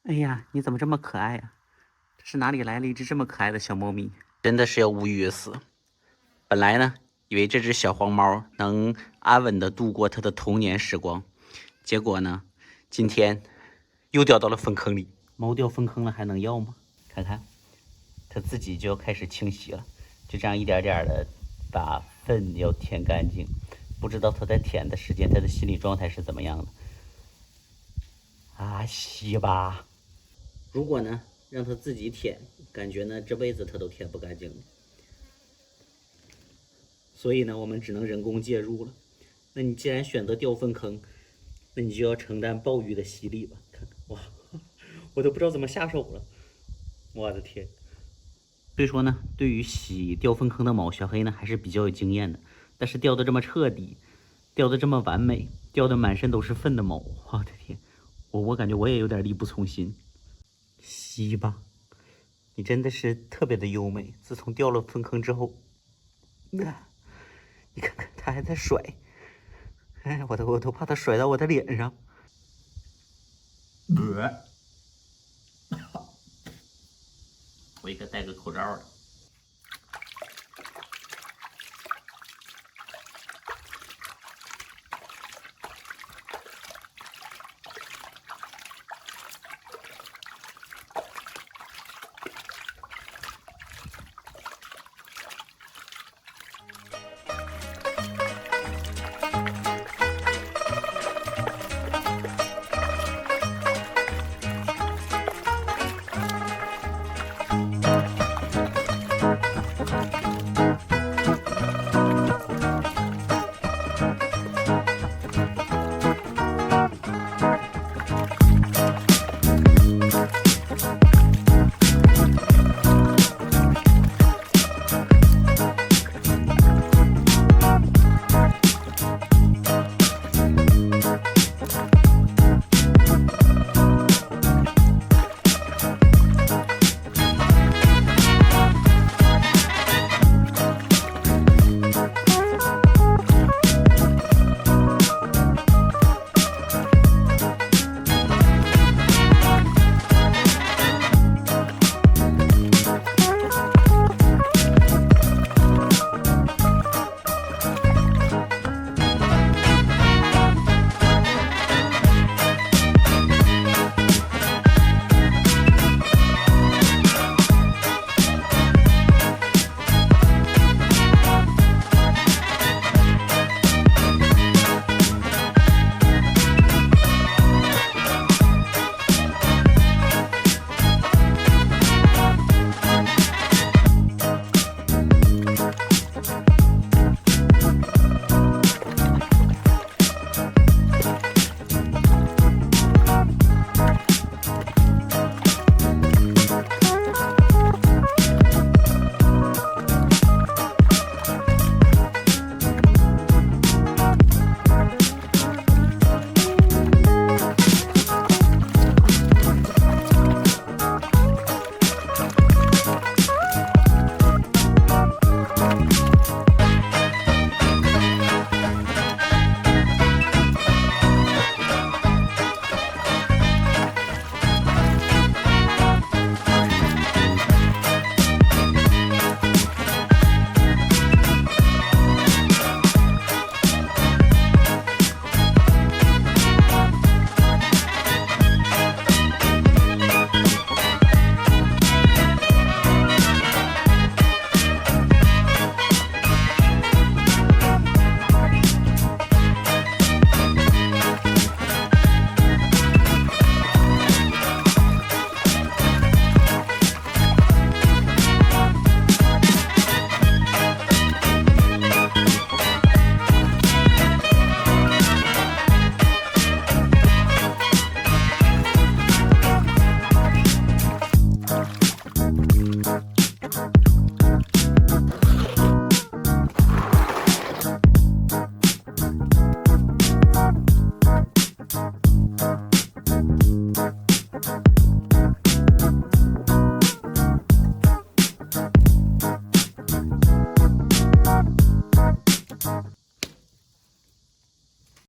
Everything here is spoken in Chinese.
哎呀，你怎么这么可爱呀？这是哪里来了一只这么可爱的小猫咪？真的是要无语死。本来呢，以为这只小黄猫能安稳的度过它的童年时光，结果呢，今天又掉到了粪坑里。猫掉粪坑了还能要吗？看看，它自己就要开始清洗了，就这样一点点的把粪要舔干净。不知道它在舔的时间，它的心理状态是怎么样的？啊，洗吧。如果呢，让它自己舔，感觉呢这辈子它都舔不干净了。所以呢，我们只能人工介入了。那你既然选择掉粪坑，那你就要承担暴雨的洗礼吧。看，哇，我都不知道怎么下手了。我的天！所以说呢，对于洗掉粪坑的猫，小黑呢还是比较有经验的。但是掉的这么彻底，掉的这么完美，掉的满身都是粪的猫，我的天！我感觉我也有点力不从心。洗吧，你真的是特别的优美。自从掉了粪坑之后，你看看它还在甩。哎，我都怕它甩到我的脸上。我应该戴个口罩的。